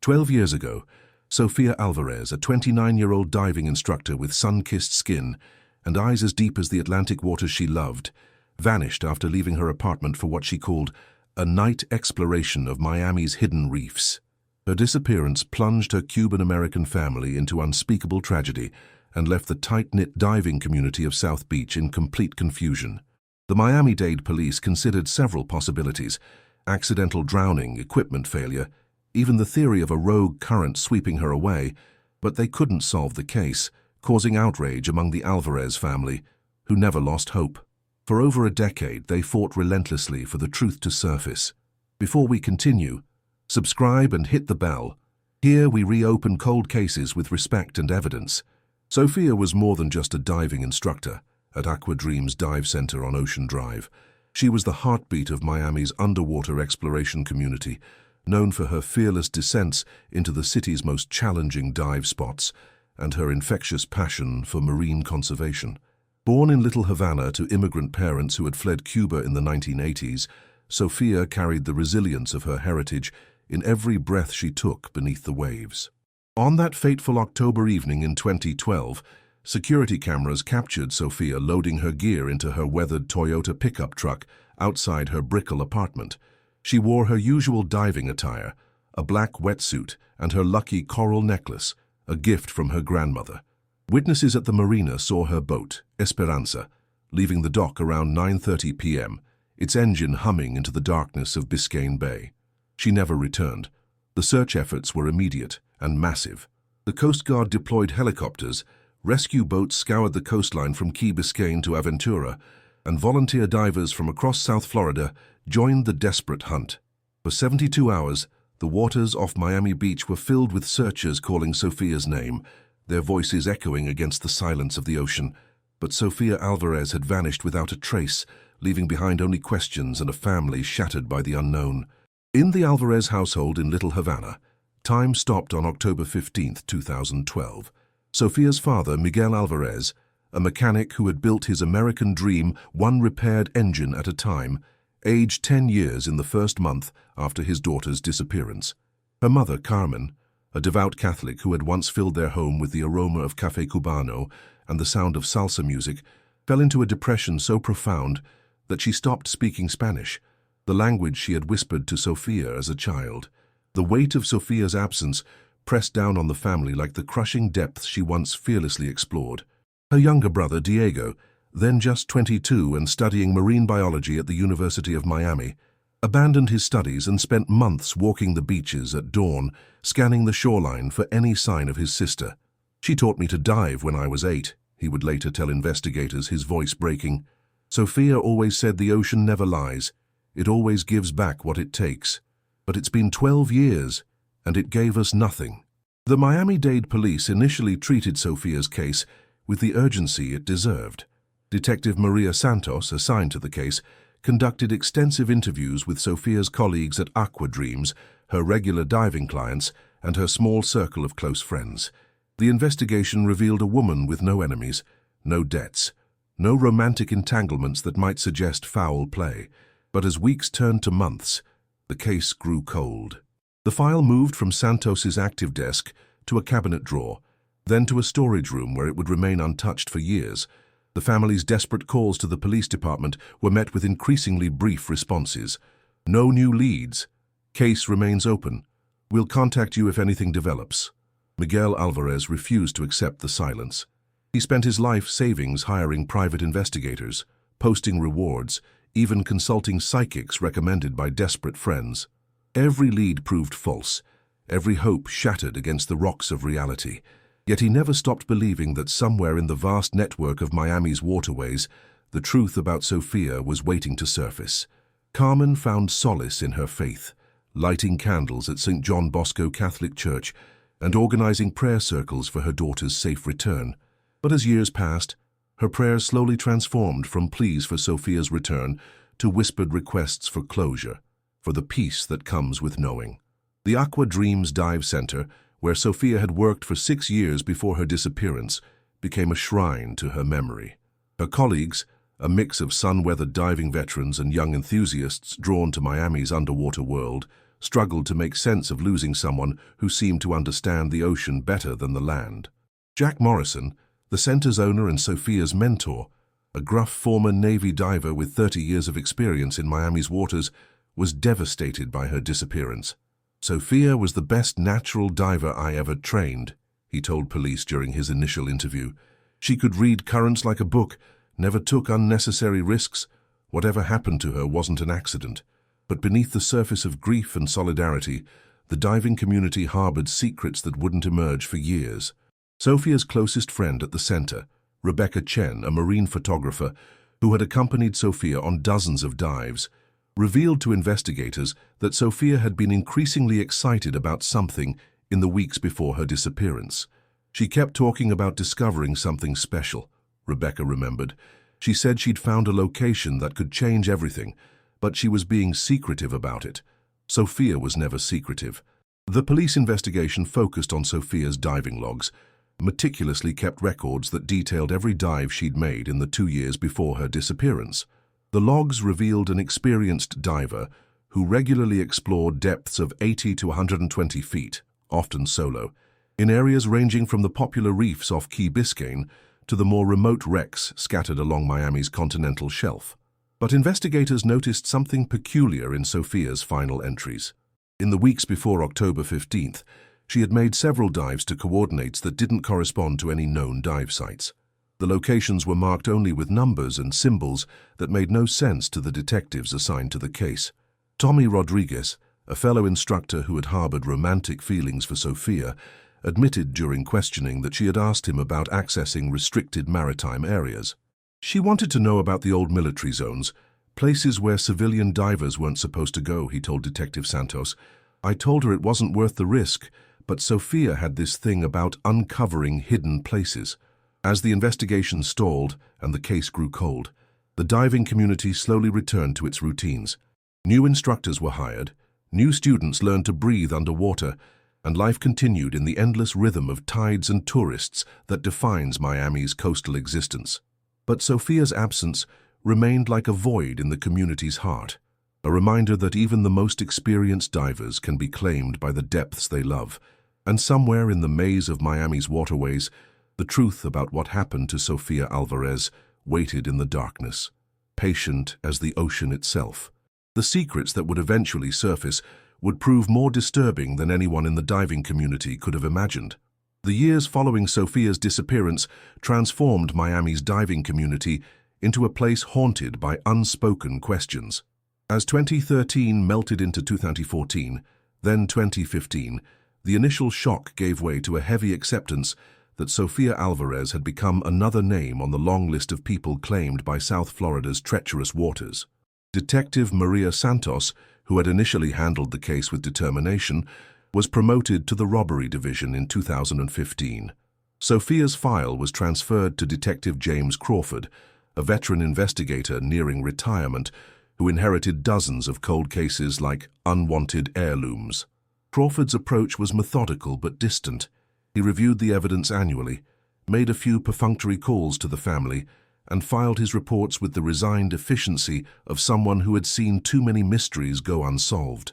12 years ago, Sofia Alvarez, a 29-year-old diving instructor with sun-kissed skin and eyes as deep as the Atlantic waters she loved, vanished after leaving her apartment for what she called a night exploration of Miami's hidden reefs. Her disappearance plunged her Cuban-American family into unspeakable tragedy and left the tight-knit diving community of South Beach in complete confusion. The Miami-Dade police considered several possibilities: accidental drowning, equipment failure, even the theory of a rogue current sweeping her away, but they couldn't solve the case, causing outrage among the Alvarez family, who never lost hope. For over a decade, they fought relentlessly for the truth to surface. Before we continue, subscribe and hit the bell. Here we reopen cold cases with respect and evidence. Sofia was more than just a diving instructor at Aqua Dreams Dive Center on Ocean Drive. She was the heartbeat of Miami's underwater exploration community, known for her fearless descents into the city's most challenging dive spots and her infectious passion for marine conservation. Born in Little Havana to immigrant parents who had fled Cuba in the 1980s, Sofia carried the resilience of her heritage in every breath she took beneath the waves. On that fateful October evening in 2012, security cameras captured Sofia loading her gear into her weathered Toyota pickup truck outside her Brickell apartment. She wore her usual diving attire, a black wetsuit and her lucky coral necklace, a gift from her grandmother. Witnesses at the marina saw her boat, Esperanza, leaving the dock around 9:30 p.m., its engine humming into the darkness of Biscayne Bay. She never returned. The search efforts were immediate and massive. The Coast Guard deployed helicopters, rescue boats scoured the coastline from Key Biscayne to Aventura, and volunteer divers from across South Florida joined the desperate hunt. For 72 hours, the waters off Miami Beach were filled with searchers calling Sofia's name, their voices echoing against the silence of the ocean. But Sofia Alvarez had vanished without a trace, leaving behind only questions and a family shattered by the unknown. In the Alvarez household in Little Havana, time stopped on October 15, 2012. Sofia's father, Miguel Alvarez, a mechanic who had built his American dream one repaired engine at a time, aged 10 years in the first month after his daughter's disappearance. Her mother, Carmen, a devout Catholic who had once filled their home with the aroma of café cubano and the sound of salsa music, fell into a depression so profound that she stopped speaking Spanish, the language she had whispered to Sofia as a child. The weight of Sofia's absence pressed down on the family like the crushing depths she once fearlessly explored. Her younger brother, Diego, then just 22 and studying marine biology at the University of Miami, abandoned his studies and spent months walking the beaches at dawn, scanning the shoreline for any sign of his sister. "She taught me to dive when I was 8, he would later tell investigators, his voice breaking. Sofia always said the ocean never lies. It always gives back what it takes. But it's been 12 years, and it gave us nothing." The Miami-Dade police initially treated Sofia's case with the urgency it deserved. Detective Maria Santos, assigned to the case, conducted extensive interviews with Sofia's colleagues at Aqua Dreams, her regular diving clients, and her small circle of close friends. The investigation revealed a woman with no enemies, no debts, no romantic entanglements that might suggest foul play. But as weeks turned to months, the case grew cold. The file moved from Santos's active desk to a cabinet drawer, then to a storage room where it would remain untouched for years. The family's desperate calls to the police department were met with increasingly brief responses. "No new leads. Case remains open. We'll contact you if anything develops." Miguel Alvarez refused to accept the silence. He spent his life savings hiring private investigators, posting rewards, even consulting psychics recommended by desperate friends. Every lead proved false, every hope shattered against the rocks of reality. Yet he never stopped believing that somewhere in the vast network of Miami's waterways, the truth about Sofia was waiting to surface. Carmen found solace in her faith, lighting candles at St. John Bosco Catholic Church and organizing prayer circles for her daughter's safe return. But as years passed, her prayers slowly transformed from pleas for Sofia's return to whispered requests for closure, for the peace that comes with knowing. The Aqua Dreams Dive Center, where Sofia had worked for 6 years before her disappearance, became a shrine to her memory. Her colleagues, a mix of sun-weathered diving veterans and young enthusiasts drawn to Miami's underwater world, struggled to make sense of losing someone who seemed to understand the ocean better than the land. Jack Morrison, the center's owner and Sophia's mentor, a gruff former Navy diver with 30 years of experience in Miami's waters, was devastated by her disappearance. "Sophia was the best natural diver I ever trained," he told police during his initial interview. "She could read currents like a book, never took unnecessary risks. Whatever happened to her wasn't an accident." But beneath the surface of grief and solidarity, the diving community harbored secrets that wouldn't emerge for years. Sophia's closest friend at the center, Rebecca Chen, a marine photographer who had accompanied Sophia on dozens of dives, revealed to investigators that Sophia had been increasingly excited about something in the weeks before her disappearance. "She kept talking about discovering something special," Rebecca remembered. "She said she'd found a location that could change everything, but she was being secretive about it." Sophia was never secretive. The police investigation focused on Sophia's diving logs, meticulously kept records that detailed every dive she'd made in the 2 years before her disappearance. The logs revealed an experienced diver who regularly explored depths of 80 to 120 feet, often solo, in areas ranging from the popular reefs off Key Biscayne to the more remote wrecks scattered along Miami's continental shelf. But investigators noticed something peculiar in Sophia's final entries. In the weeks before October 15th, she had made several dives to coordinates that didn't correspond to any known dive sites. The locations were marked only with numbers and symbols that made no sense to the detectives assigned to the case. Tommy Rodriguez, a fellow instructor who had harbored romantic feelings for Sophia, admitted during questioning that she had asked him about accessing restricted maritime areas. "She wanted to know about the old military zones, places where civilian divers weren't supposed to go," he told Detective Santos. "I told her it wasn't worth the risk, but Sophia had this thing about uncovering hidden places." As the investigation stalled and the case grew cold, the diving community slowly returned to its routines. New instructors were hired, new students learned to breathe underwater, and life continued in the endless rhythm of tides and tourists that defines Miami's coastal existence. But Sophia's absence remained like a void in the community's heart, a reminder that even the most experienced divers can be claimed by the depths they love. And somewhere in the maze of Miami's waterways, the truth about what happened to Sophia Alvarez waited in the darkness, patient as the ocean itself. The secrets that would eventually surface would prove more disturbing than anyone in the diving community could have imagined. The years following Sophia's disappearance transformed Miami's diving community into a place haunted by unspoken questions. As 2013 melted into 2014, then 2015, the initial shock gave way to a heavy acceptance that Sophia Alvarez had become another name on the long list of people claimed by South Florida's treacherous waters. Detective Maria Santos, who had initially handled the case with determination, was promoted to the robbery division in 2015. Sophia's file was transferred to Detective James Crawford, a veteran investigator nearing retirement who inherited dozens of cold cases like unwanted heirlooms. Crawford's approach was methodical but distant. He reviewed the evidence annually, made a few perfunctory calls to the family, and filed his reports with the resigned efficiency of someone who had seen too many mysteries go unsolved.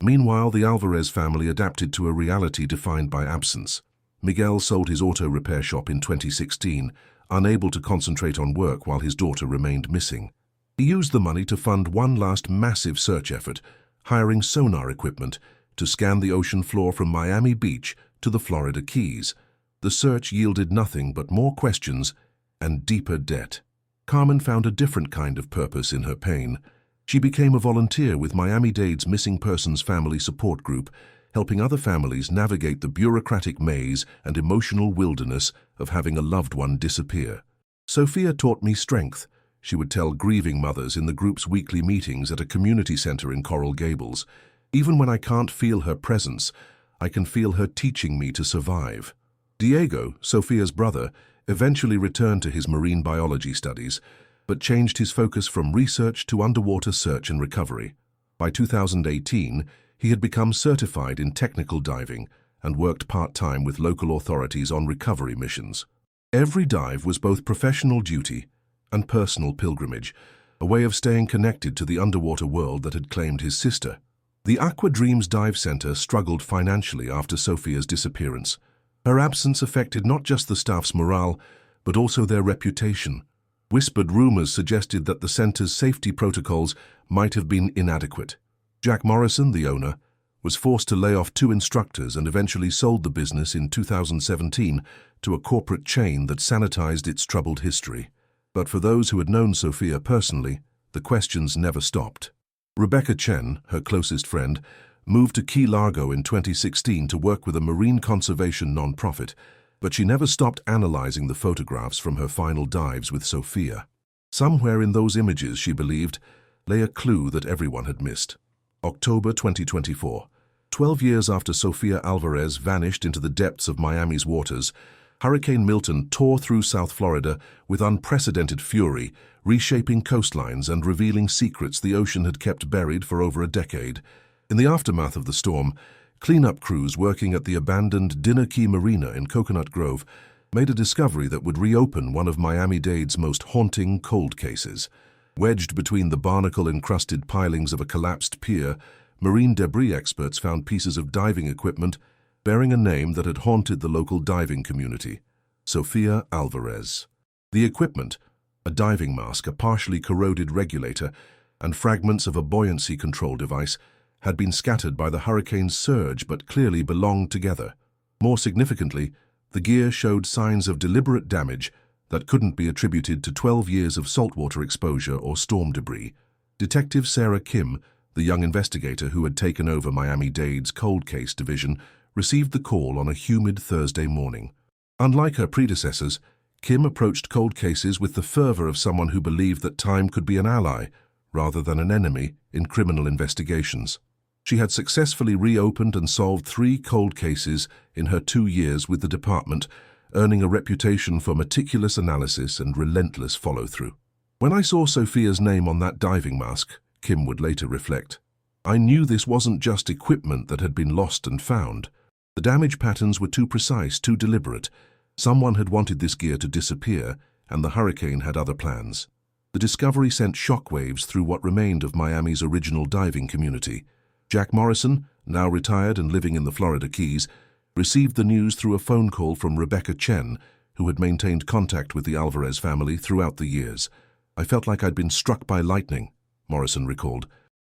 Meanwhile, the Alvarez family adapted to a reality defined by absence. Miguel sold his auto repair shop in 2016, unable to concentrate on work while his daughter remained missing. He used the money to fund one last massive search effort, hiring sonar equipment to scan the ocean floor from Miami Beach to the Florida Keys. The search yielded nothing but more questions and deeper debt. Carmen found a different kind of purpose in her pain. She became a volunteer with Miami-Dade's Missing Persons Family Support Group, helping other families navigate the bureaucratic maze and emotional wilderness of having a loved one disappear. "Sophia taught me strength," she would tell grieving mothers in the group's weekly meetings at a community center in Coral Gables. "Even when I can't feel her presence, I can feel her teaching me to survive." Diego, Sophia's brother, eventually returned to his marine biology studies, but changed his focus from research to underwater search and recovery. By 2018, he had become certified in technical diving and worked part-time with local authorities on recovery missions. Every dive was both professional duty and personal pilgrimage, a way of staying connected to the underwater world that had claimed his sister. The Aqua Dreams Dive Center struggled financially after Sophia's disappearance. Her absence affected not just the staff's morale, but also their reputation. Whispered rumors suggested that the center's safety protocols might have been inadequate. Jack Morrison, the owner, was forced to lay off 2 instructors and eventually sold the business in 2017 to a corporate chain that sanitized its troubled history. But for those who had known Sophia personally, the questions never stopped. Rebecca Chen, her closest friend, moved to Key Largo in 2016 to work with a marine conservation nonprofit, but she never stopped analyzing the photographs from her final dives with Sophia. Somewhere in those images, she believed, lay a clue that everyone had missed. October 2024. 12 years after Sofia Alvarez vanished into the depths of Miami's waters, Hurricane Milton tore through South Florida with unprecedented fury, reshaping coastlines and revealing secrets the ocean had kept buried for over a decade. In the aftermath of the storm, cleanup crews working at the abandoned Dinner Key Marina in Coconut Grove made a discovery that would reopen one of Miami-Dade's most haunting cold cases. Wedged between the barnacle-encrusted pilings of a collapsed pier, marine debris experts found pieces of diving equipment bearing a name that had haunted the local diving community: Sofia Alvarez. The equipment, a diving mask, a partially corroded regulator, and fragments of a buoyancy control device, had been scattered by the hurricane's surge but clearly belonged together. More significantly, the gear showed signs of deliberate damage that couldn't be attributed to 12 years of saltwater exposure or storm debris. Detective Sarah Kim, the young investigator who had taken over Miami-Dade's cold case division, received the call on a humid Thursday morning. Unlike her predecessors, Kim approached cold cases with the fervor of someone who believed that time could be an ally, rather than an enemy, in criminal investigations. She had successfully reopened and solved 3 cold cases in her 2 years with the department, earning a reputation for meticulous analysis and relentless follow-through. "When I saw Sophia's name on that diving mask," Kim would later reflect, "I knew this wasn't just equipment that had been lost and found. The damage patterns were too precise, too deliberate. Someone had wanted this gear to disappear, and the hurricane had other plans." The discovery sent shockwaves through what remained of Miami's original diving community. Jack Morrison, now retired and living in the Florida Keys, received the news through a phone call from Rebecca Chen, who had maintained contact with the Alvarez family throughout the years. "I felt like I'd been struck by lightning," Morrison recalled.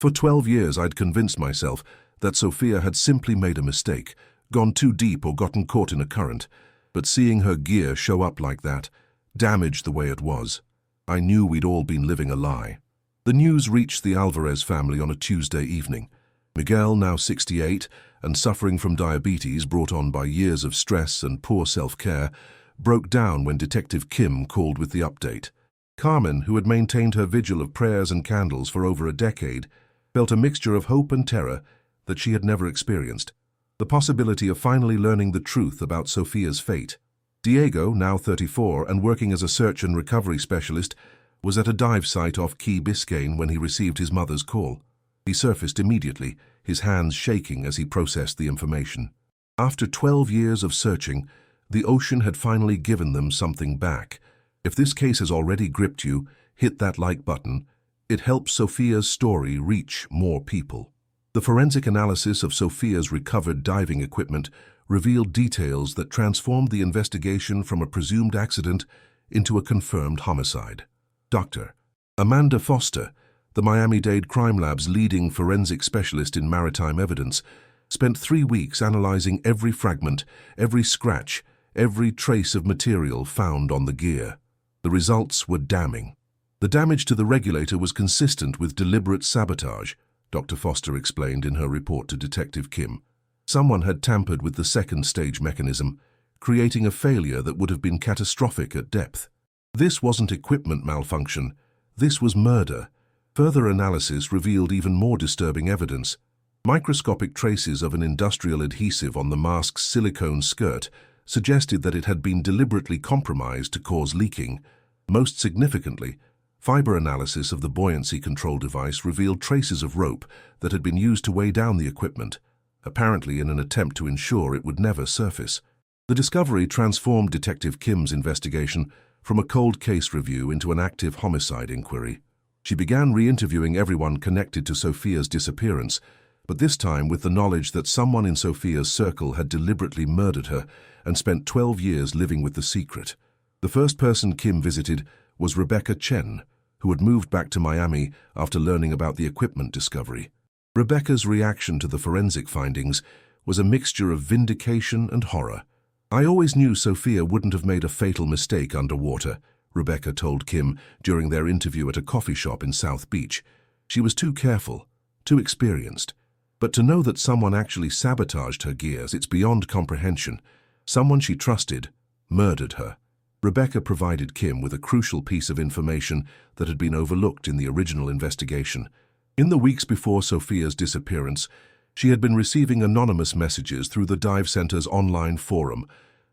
"For 12 years I'd convinced myself that Sophia had simply made a mistake, gone too deep or gotten caught in a current. But seeing her gear show up like that, damaged the way it was, I knew we'd all been living a lie." The news reached the Alvarez family on a Tuesday evening. Miguel, now 68, and suffering from diabetes brought on by years of stress and poor self-care, broke down when Detective Kim called with the update. Carmen, who had maintained her vigil of prayers and candles for over a decade, felt a mixture of hope and terror that she had never experienced. The possibility of finally learning the truth about Sophia's fate. Diego, now 34 and working as a search and recovery specialist, was at a dive site off Key Biscayne when he received his mother's call. He surfaced immediately, his hands shaking as he processed the information. After 12 years of searching, the ocean had finally given them something back. If this case has already gripped you, hit that like button. It helps Sophia's story reach more people. The forensic analysis of Sophia's recovered diving equipment revealed details that transformed the investigation from a presumed accident into a confirmed homicide. Dr. Amanda Foster, the Miami-Dade Crime Lab's leading forensic specialist in maritime evidence, spent 3 weeks analyzing every fragment, every scratch, every trace of material found on the gear. The results were damning. The damage to the regulator was consistent with deliberate sabotage, Dr. Foster explained in her report to Detective Kim. Someone had tampered with the second-stage mechanism, creating a failure that would have been catastrophic at depth. This wasn't equipment malfunction. This was murder. Further analysis revealed even more disturbing evidence. Microscopic traces of an industrial adhesive on the mask's silicone skirt suggested that it had been deliberately compromised to cause leaking. Most significantly, fiber analysis of the buoyancy control device revealed traces of rope that had been used to weigh down the equipment, apparently in an attempt to ensure it would never surface. The discovery transformed Detective Kim's investigation from a cold case review into an active homicide inquiry. She began re-interviewing everyone connected to Sophia's disappearance, but this time with the knowledge that someone in Sophia's circle had deliberately murdered her and spent 12 years living with the secret. The first person Kim visited was Rebecca Chen, who had moved back to Miami after learning about the equipment discovery. Rebecca's reaction to the forensic findings was a mixture of vindication and horror. "I always knew Sophia wouldn't have made a fatal mistake underwater," Rebecca told Kim during their interview at a coffee shop in South Beach. "She was too careful, too experienced. But to know that someone actually sabotaged her gears, it's beyond comprehension. Someone she trusted murdered her." Rebecca provided Kim with a crucial piece of information that had been overlooked in the original investigation. In the weeks before Sophia's disappearance, she had been receiving anonymous messages through the dive center's online forum,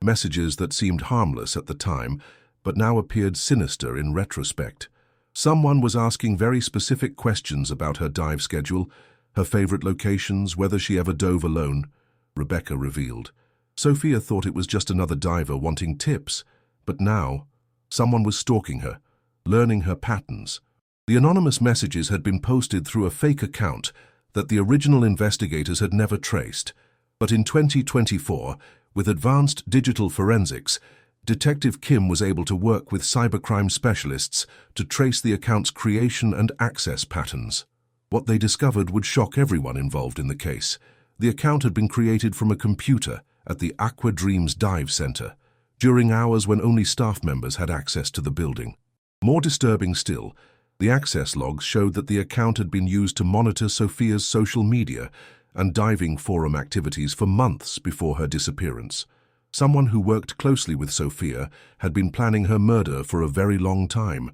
messages that seemed harmless at the time, but now appeared sinister in retrospect. Someone was asking very specific questions about her dive schedule, her favorite locations, whether she ever dove alone. Rebecca revealed. Sophia thought it was just another diver wanting tips, but now someone was stalking her, learning her patterns. The anonymous messages had been posted through a fake account that the original investigators had never traced. But in 2024, with advanced digital forensics, Detective Kim was able to work with cybercrime specialists to trace the account's creation and access patterns. What they discovered would shock everyone involved in the case. The account had been created from a computer at the Aqua Dreams Dive Center, during hours when only staff members had access to the building. More disturbing still, the access logs showed that the account had been used to monitor Sophia's social media and diving forum activities for months before her disappearance. Someone who worked closely with Sophia had been planning her murder for a very long time.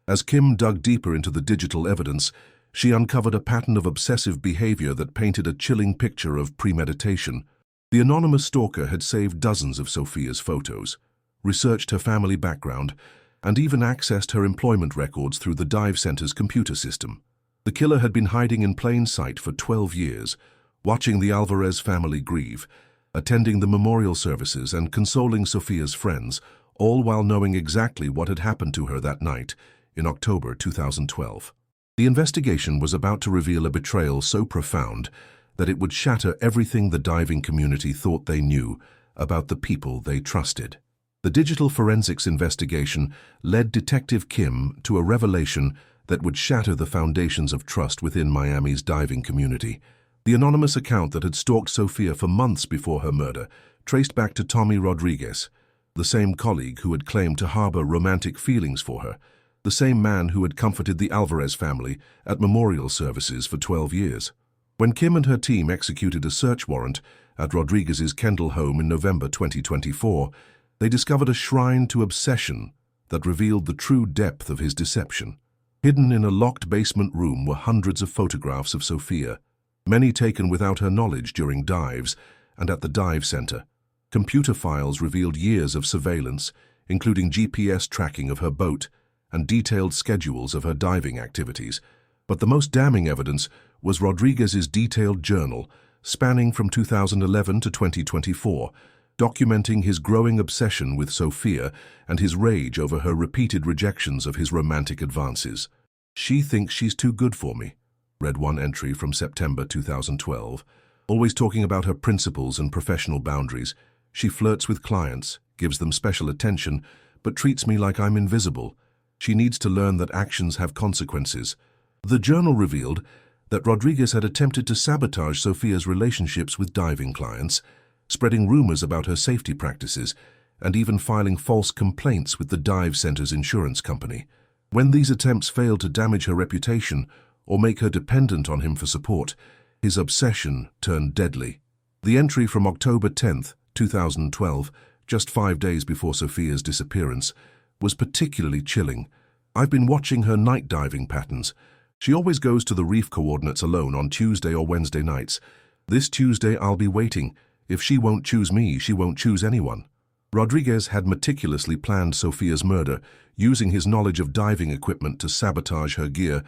As Kim dug deeper into the digital evidence, she uncovered a pattern of obsessive behavior that painted a chilling picture of premeditation. The anonymous stalker had saved dozens of Sophia's photos, researched her family background, and even accessed her employment records through the dive center's computer system. The killer had been hiding in plain sight for 12 years, watching the Alvarez family grieve, attending the memorial services and consoling Sophia's friends, all while knowing exactly what had happened to her that night in October 2012. The investigation was about to reveal a betrayal so profound that it would shatter everything the diving community thought they knew about the people they trusted. The digital forensics investigation led Detective Kim to a revelation that would shatter the foundations of trust within Miami's diving community. The anonymous account that had stalked Sophia for months before her murder traced back to Tommy Rodriguez, the same colleague who had claimed to harbor romantic feelings for her, the same man who had comforted the Alvarez family at memorial services for 12 years. When Kim and her team executed a search warrant at Rodriguez's Kendall home in November 2024, they discovered a shrine to obsession that revealed the true depth of his deception. Hidden in a locked basement room were hundreds of photographs of Sophia, many taken without her knowledge during dives and at the dive center. Computer files revealed years of surveillance, including GPS tracking of her boat and detailed schedules of her diving activities. But the most damning evidence was Rodriguez's detailed journal, spanning from 2011 to 2024, documenting his growing obsession with Sophia and his rage over her repeated rejections of his romantic advances. "She thinks she's too good for me," read one entry from September 2012. "Always talking about her principles and professional boundaries. She flirts with clients, gives them special attention, but treats me like I'm invisible. She needs to learn that actions have consequences." The journal revealed that Rodriguez had attempted to sabotage Sophia's relationships with diving clients, spreading rumors about her safety practices, and even filing false complaints with the dive center's insurance company. When these attempts failed to damage her reputation or make her dependent on him for support, his obsession turned deadly. The entry from October 10, 2012, just 5 days before Sophia's disappearance, was particularly chilling. "I've been watching her night diving patterns. She always goes to the reef coordinates alone on Tuesday or Wednesday nights. This Tuesday I'll be waiting. If she won't choose me, she won't choose anyone." Rodriguez had meticulously planned Sophia's murder, using his knowledge of diving equipment to sabotage her gear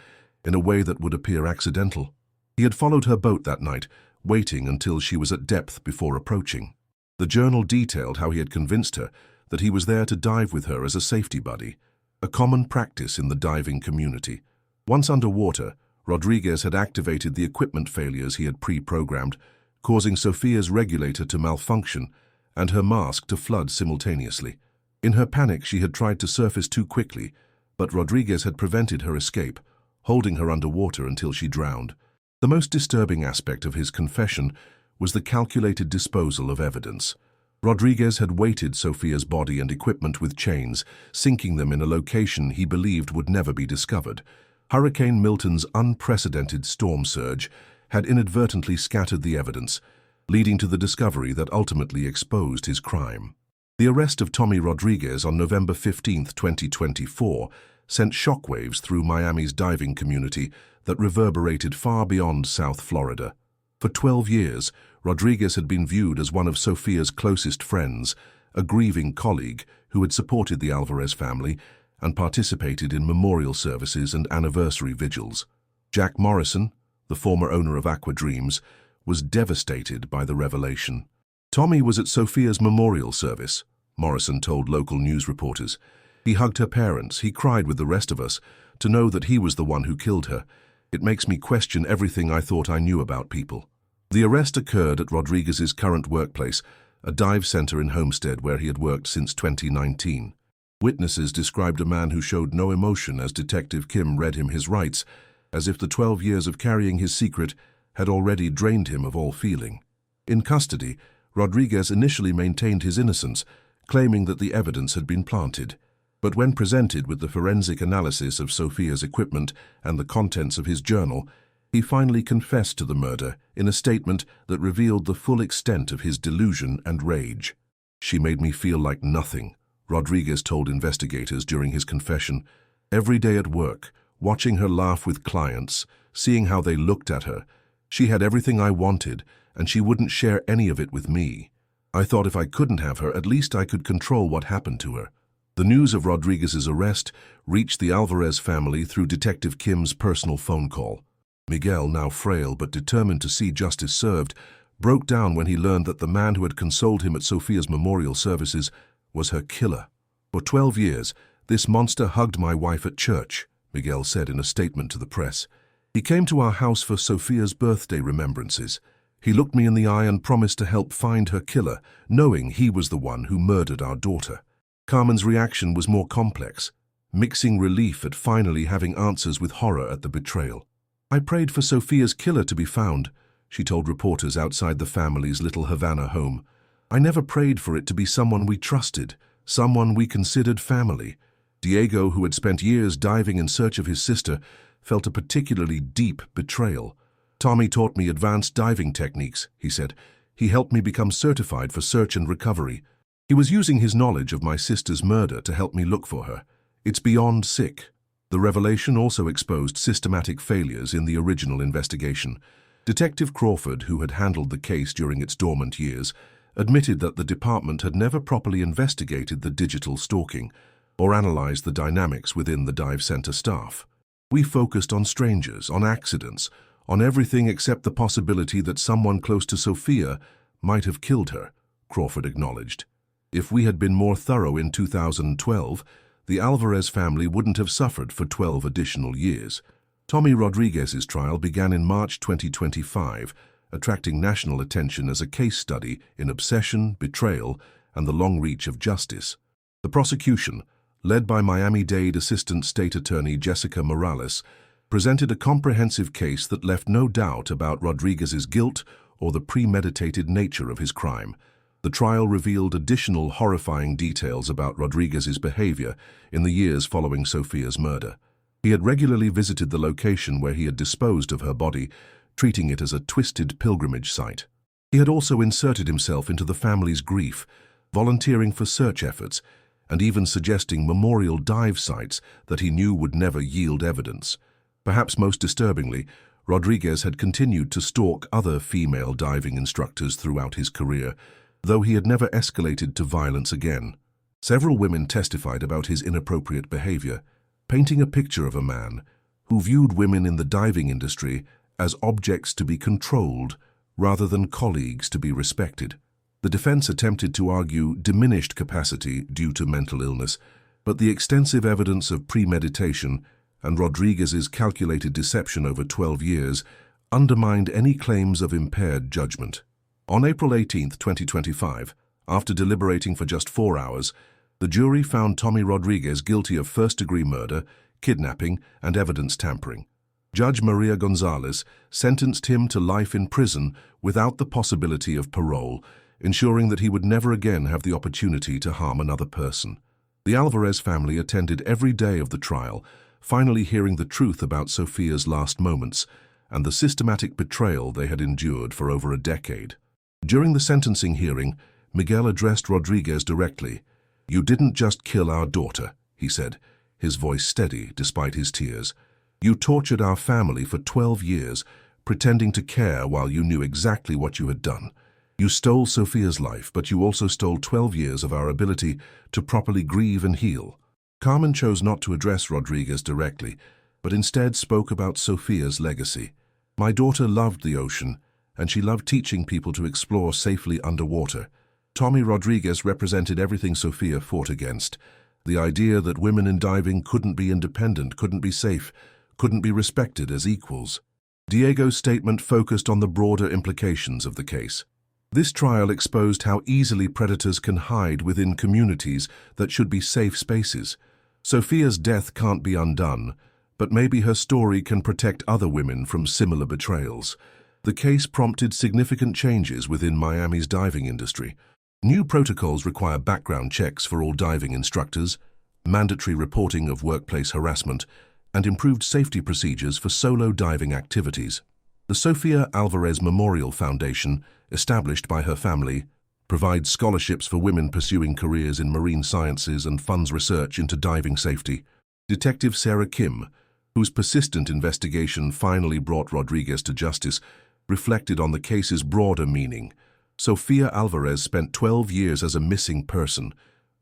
in a way that would appear accidental. He had followed her boat that night, waiting until she was at depth before approaching. The journal detailed how he had convinced her that he was there to dive with her as a safety buddy, a common practice in the diving community. Once underwater, Rodriguez had activated the equipment failures he had pre-programmed, causing Sophia's regulator to malfunction and her mask to flood simultaneously. In her panic, she had tried to surface too quickly, but Rodriguez had prevented her escape, holding her underwater until she drowned. The most disturbing aspect of his confession was the calculated disposal of evidence. Rodriguez had weighted Sophia's body and equipment with chains, sinking them in a location he believed would never be discovered. Hurricane Milton's unprecedented storm surge had inadvertently scattered the evidence, leading to the discovery that ultimately exposed his crime. The arrest of Tommy Rodriguez on November 15, 2024, sent shockwaves through Miami's diving community that reverberated far beyond South Florida. For 12 years, Rodriguez had been viewed as one of Sophia's closest friends, a grieving colleague who had supported the Alvarez family and participated in memorial services and anniversary vigils. Jack Morrison, the former owner of Aqua Dreams, was devastated by the revelation. Tommy was at Sophia's memorial service, Morrison told local news reporters. He hugged her parents, he cried with the rest of us, to know that he was the one who killed her. It makes me question everything I thought I knew about people. The arrest occurred at Rodriguez's current workplace, a dive center in Homestead where he had worked since 2019. Witnesses described a man who showed no emotion as Detective Kim read him his rights, as if the 12 years of carrying his secret had already drained him of all feeling. In custody, Rodriguez initially maintained his innocence, claiming that the evidence had been planted. But when presented with the forensic analysis of Sophia's equipment and the contents of his journal, he finally confessed to the murder in a statement that revealed the full extent of his delusion and rage. "She made me feel like nothing," Rodriguez told investigators during his confession. "Every day at work, watching her laugh with clients, seeing how they looked at her, she had everything I wanted, and she wouldn't share any of it with me. I thought if I couldn't have her, at least I could control what happened to her." The news of Rodriguez's arrest reached the Alvarez family through Detective Kim's personal phone call. Miguel, now frail but determined to see justice served, broke down when he learned that the man who had consoled him at Sophia's memorial services was her killer. "For 12 years, this monster hugged my wife at church," Miguel said in a statement to the press. "He came to our house for Sophia's birthday remembrances. He looked me in the eye and promised to help find her killer, knowing he was the one who murdered our daughter." Carmen's reaction was more complex, mixing relief at finally having answers with horror at the betrayal. "I prayed for Sophia's killer to be found," she told reporters outside the family's little Havana home. "I never prayed for it to be someone we trusted, someone we considered family." Diego, who had spent years diving in search of his sister, felt a particularly deep betrayal. "Tommy taught me advanced diving techniques," he said. "He helped me become certified for search and recovery. He was using his knowledge of my sister's murder to help me look for her. It's beyond sick." The revelation also exposed systematic failures in the original investigation. Detective Crawford, who had handled the case during its dormant years, admitted that the department had never properly investigated the digital stalking or analyzed the dynamics within the dive center staff. "We focused on strangers, on accidents, on everything except the possibility that someone close to Sophia might have killed her," Crawford acknowledged. "If we had been more thorough in 2012, the Alvarez family wouldn't have suffered for 12 additional years." Tommy Rodriguez's trial began in March 2025, attracting national attention as a case study in obsession, betrayal, and the long reach of justice. The prosecution, led by Miami-Dade Assistant State Attorney Jessica Morales, presented a comprehensive case that left no doubt about Rodriguez's guilt or the premeditated nature of his crime. The trial revealed additional horrifying details about Rodriguez's behavior in the years following Sophia's murder. He had regularly visited the location where he had disposed of her body, treating it as a twisted pilgrimage site. He had also inserted himself into the family's grief, volunteering for search efforts, and even suggesting memorial dive sites that he knew would never yield evidence. Perhaps most disturbingly, Rodriguez had continued to stalk other female diving instructors throughout his career, though he had never escalated to violence again. Several women testified about his inappropriate behavior, painting a picture of a man who viewed women in the diving industry as objects to be controlled rather than colleagues to be respected. The defense attempted to argue diminished capacity due to mental illness, but the extensive evidence of premeditation and Rodriguez's calculated deception over 12 years undermined any claims of impaired judgment. On April 18, 2025, after deliberating for just 4 hours, the jury found Tommy Rodriguez guilty of first-degree murder, kidnapping, and evidence tampering. Judge Maria Gonzalez sentenced him to life in prison without the possibility of parole, ensuring that he would never again have the opportunity to harm another person. The Alvarez family attended every day of the trial, finally hearing the truth about Sofia's last moments and the systematic betrayal they had endured for over a decade. During the sentencing hearing, Miguel addressed Rodriguez directly. "You didn't just kill our daughter," he said, his voice steady despite his tears. "You tortured our family for 12 years, pretending to care while you knew exactly what you had done. You stole Sofia's life, but you also stole 12 years of our ability to properly grieve and heal." Carmen chose not to address Rodriguez directly, but instead spoke about Sofia's legacy. "My daughter loved the ocean, and she loved teaching people to explore safely underwater." Tommy Rodriguez represented everything Sofia fought against. The idea that women in diving couldn't be independent, couldn't be safe, couldn't be respected as equals. Diego's statement focused on the broader implications of the case. This trial exposed how easily predators can hide within communities that should be safe spaces. Sofia's death can't be undone, but maybe her story can protect other women from similar betrayals. The case prompted significant changes within Miami's diving industry. New protocols require background checks for all diving instructors, mandatory reporting of workplace harassment, and improved safety procedures for solo diving activities. The Sofia Alvarez Memorial Foundation, established by her family, provides scholarships for women pursuing careers in marine sciences and funds research into diving safety. Detective Sarah Kim, whose persistent investigation finally brought Rodriguez to justice, reflected on the case's broader meaning. Sofia Alvarez spent 12 years as a missing person,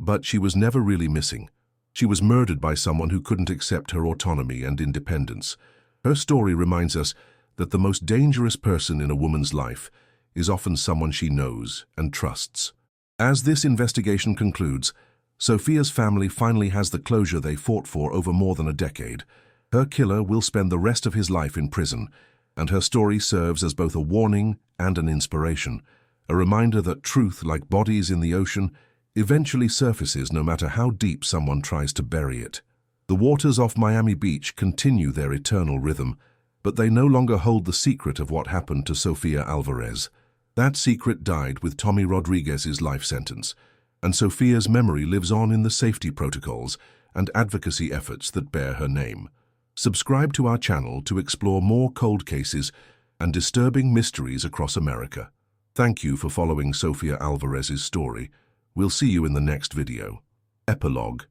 but she was never really missing. She was murdered by someone who couldn't accept her autonomy and independence. Her story reminds us that the most dangerous person in a woman's life is often someone she knows and trusts. As this investigation concludes, Sofia's family finally has the closure they fought for over more than a decade. Her killer will spend the rest of his life in prison, and her story serves as both a warning and an inspiration, a reminder that truth, like bodies in the ocean, eventually surfaces no matter how deep someone tries to bury it. The waters off Miami Beach continue their eternal rhythm, but they no longer hold the secret of what happened to Sofia Alvarez. That secret died with Tommy Rodriguez's life sentence, and Sofia's memory lives on in the safety protocols and advocacy efforts that bear her name. Subscribe to our channel to explore more cold cases and disturbing mysteries across America. Thank you for following Sofia Alvarez's story. We'll see you in the next video. Epilogue.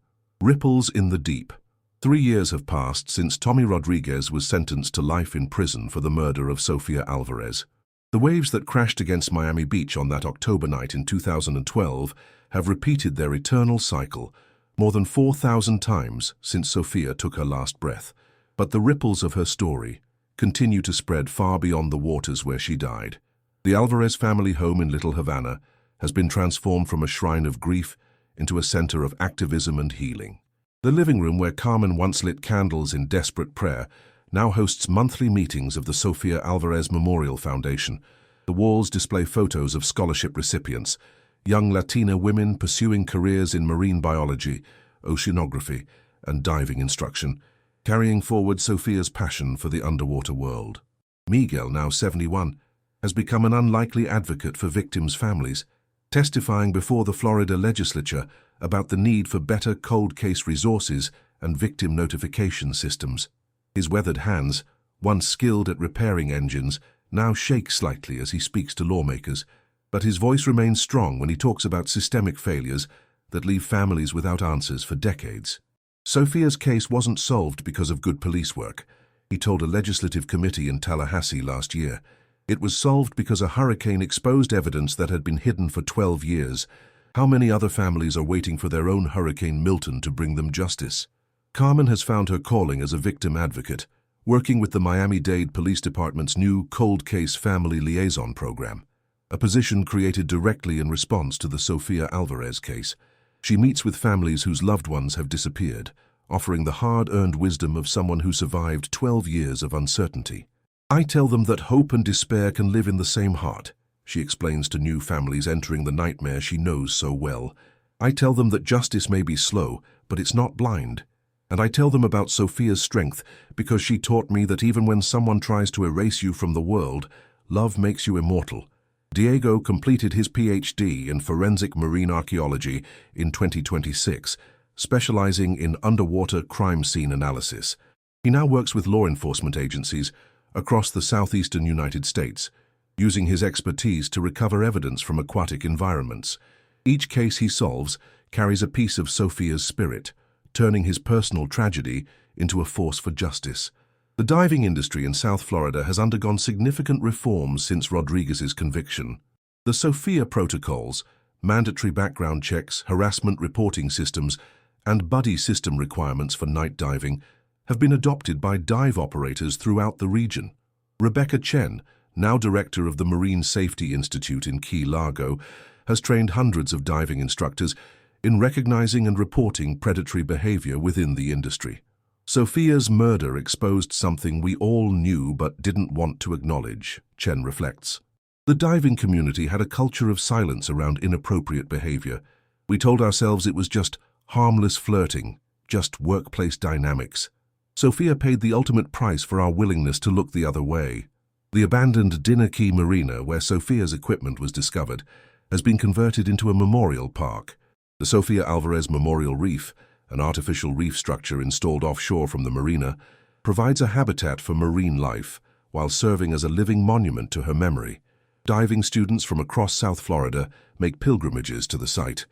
Ripples in the Deep. 3 years have passed since Tommy Rodriguez was sentenced to life in prison for the murder of Sofia Alvarez. The waves that crashed against Miami Beach on that October night in 2012 have repeated their eternal cycle more than 4,000 times since Sofia took her last breath. But the ripples of her story continue to spread far beyond the waters where she died. The Alvarez family home in Little Havana has been transformed from a shrine of grief into a center of activism and healing. The living room where Carmen once lit candles in desperate prayer now hosts monthly meetings of the Sofia Alvarez Memorial Foundation. The walls display photos of scholarship recipients, young Latina women pursuing careers in marine biology, oceanography, and diving instruction, carrying forward Sofia's passion for the underwater world. Miguel, now 71, has become an unlikely advocate for victims' families, testifying before the Florida legislature about the need for better cold case resources and victim notification systems. His weathered hands, once skilled at repairing engines, now shake slightly as he speaks to lawmakers, but his voice remains strong when he talks about systemic failures that leave families without answers for decades. Sofia's case wasn't solved because of good police work, he told a legislative committee in Tallahassee last year. It was solved because a hurricane exposed evidence that had been hidden for 12 years. How many other families are waiting for their own Hurricane Milton to bring them justice? Carmen has found her calling as a victim advocate, working with the Miami-Dade Police Department's new Cold Case Family Liaison program, a position created directly in response to the Sofia Alvarez case. She meets with families whose loved ones have disappeared, offering the hard-earned wisdom of someone who survived 12 years of uncertainty. I tell them that hope and despair can live in the same heart, she explains to new families entering the nightmare she knows so well. I tell them that justice may be slow, but it's not blind. And I tell them about Sophia's strength because she taught me that even when someone tries to erase you from the world, love makes you immortal. Diego completed his PhD in forensic marine archaeology in 2026, specializing in underwater crime scene analysis. He now works with law enforcement agencies across the southeastern United States, using his expertise to recover evidence from aquatic environments. Each case he solves carries a piece of Sophia's spirit, turning his personal tragedy into a force for justice. The diving industry in South Florida has undergone significant reforms since Rodriguez's conviction. The Sophia protocols, mandatory background checks, harassment reporting systems, and buddy system requirements for night diving have been adopted by dive operators throughout the region. Rebecca Chen, now director of the Marine Safety Institute in Key Largo, has trained hundreds of diving instructors in recognizing and reporting predatory behavior within the industry. Sophia's murder exposed something we all knew but didn't want to acknowledge, Chen reflects. The diving community had a culture of silence around inappropriate behavior. We told ourselves it was just harmless flirting, just workplace dynamics. Sophia paid the ultimate price for our willingness to look the other way. The abandoned Dinner Key Marina, where Sophia's equipment was discovered, has been converted into a memorial park. The Sofia Alvarez Memorial Reef, an artificial reef structure installed offshore from the marina, provides a habitat for marine life while serving as a living monument to her memory. Diving students from across South Florida make pilgrimages to the site,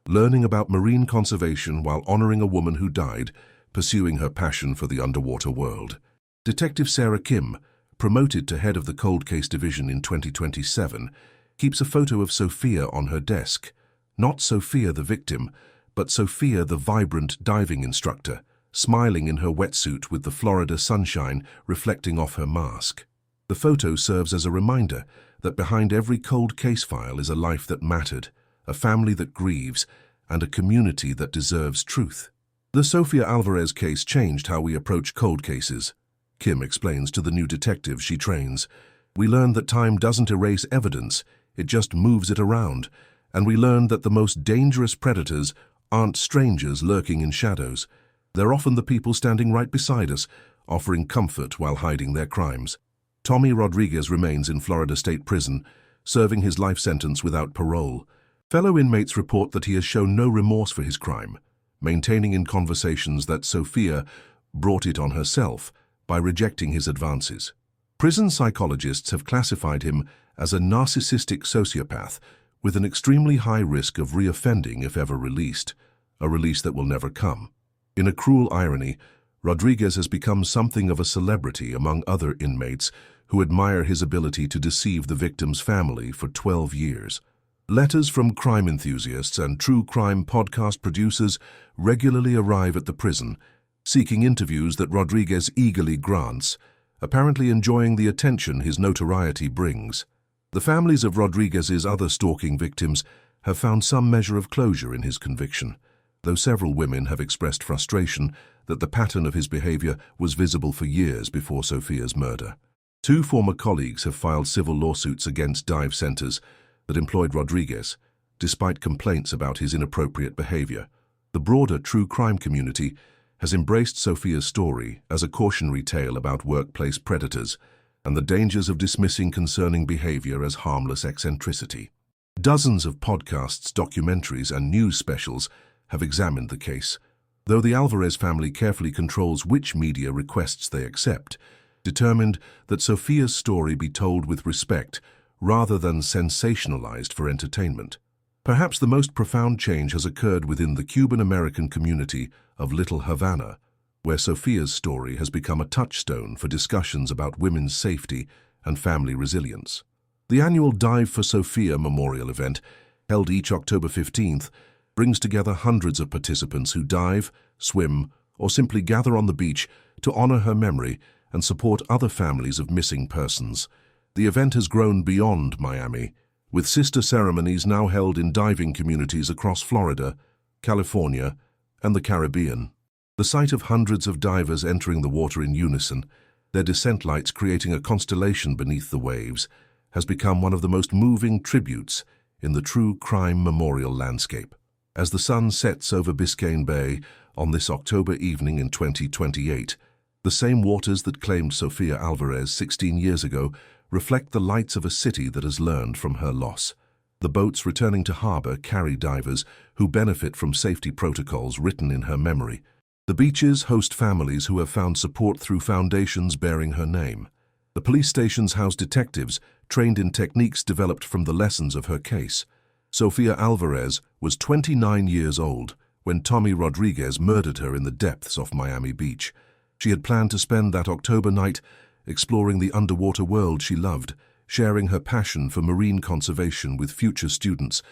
learning about marine conservation while honoring a woman who died, pursuing her passion for the underwater world. Detective Sarah Kim, promoted to head of the Cold Case Division in 2027, keeps a photo of Sophia on her desk. Not Sophia the victim, but Sophia the vibrant diving instructor, smiling in her wetsuit with the Florida sunshine reflecting off her mask. The photo serves as a reminder that behind every cold case file is a life that mattered, a family that grieves, and a community that deserves truth. The Sofia Alvarez case changed how we approach cold cases. Kim explains to the new detectives she trains. We learned that time doesn't erase evidence, it just moves it around. And we learned that the most dangerous predators aren't strangers lurking in shadows. They're often the people standing right beside us, offering comfort while hiding their crimes. Tommy Rodriguez remains in Florida State Prison, serving his life sentence without parole. Fellow inmates report that he has shown no remorse for his crime, maintaining in conversations that Sophia brought it on herself by rejecting his advances. Prison psychologists have classified him as a narcissistic sociopath with an extremely high risk of reoffending if ever released, a release that will never come. In a cruel irony, Rodriguez has become something of a celebrity among other inmates who admire his ability to deceive the victim's family for 12 years. Letters from crime enthusiasts and true crime podcast producers regularly arrive at the prison, seeking interviews that Rodriguez eagerly grants, apparently enjoying the attention his notoriety brings. The families of Rodriguez's other stalking victims have found some measure of closure in his conviction, though several women have expressed frustration that the pattern of his behavior was visible for years before Sophia's murder. 2 former colleagues have filed civil lawsuits against dive centers that employed Rodriguez, despite complaints about his inappropriate behavior. The broader true crime community has embraced Sophia's story as a cautionary tale about workplace predators and the dangers of dismissing concerning behavior as harmless eccentricity. Dozens of podcasts, documentaries, and news specials have examined the case, though the Alvarez family carefully controls which media requests they accept, determined that Sophia's story be told with respect rather than sensationalized for entertainment. Perhaps the most profound change has occurred within the Cuban-American community of Little Havana, where Sophia's story has become a touchstone for discussions about women's safety and family resilience. The annual Dive for Sophia memorial event, held each October 15th, brings together hundreds of participants who dive, swim, or simply gather on the beach to honor her memory and support other families of missing persons. The event has grown beyond Miami, with sister ceremonies now held in diving communities across Florida, California, and the Caribbean. The sight of hundreds of divers entering the water in unison, their descent lights creating a constellation beneath the waves, has become one of the most moving tributes in the true crime memorial landscape. As the sun sets over Biscayne Bay on this October evening in 2028, the same waters that claimed Sofia Alvarez 16 years ago reflect the lights of a city that has learned from her loss. The boats returning to harbor carry divers who benefit from safety protocols written in her memory. The beaches host families who have found support through foundations bearing her name. The police stations house detectives trained in techniques developed from the lessons of her case. Sofia Alvarez was 29 years old when Tommy Rodriguez murdered her in the depths of Miami Beach. She had planned to spend that October night exploring the underwater world she loved, sharing her passion for marine conservation with future students,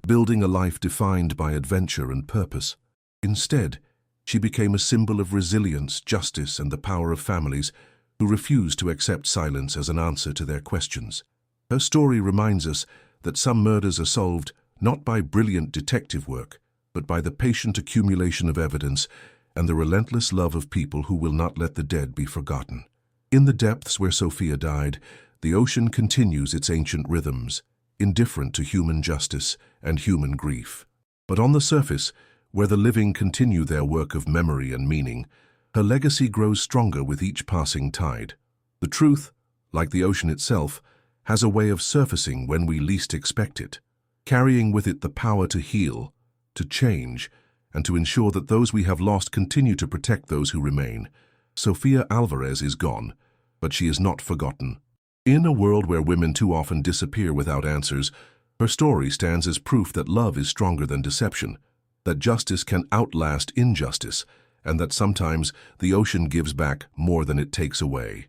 building a life defined by adventure and purpose. Instead, she became a symbol of resilience, justice, and the power of families who refused to accept silence as an answer to their questions. Her story reminds us that some murders are solved not by brilliant detective work, but by the patient accumulation of evidence and the relentless love of people who will not let the dead be forgotten. In the depths where Sofia died, the ocean continues its ancient rhythms, indifferent to human justice and human grief. But on the surface, where the living continue their work of memory and meaning, her legacy grows stronger with each passing tide. The truth, like the ocean itself, has a way of surfacing when we least expect it, carrying with it the power to heal, to change, and to ensure that those we have lost continue to protect those who remain. Sofia Alvarez is gone, but she is not forgotten. In a world where women too often disappear without answers, her story stands as proof that love is stronger than deception, that justice can outlast injustice, and that sometimes the ocean gives back more than it takes away.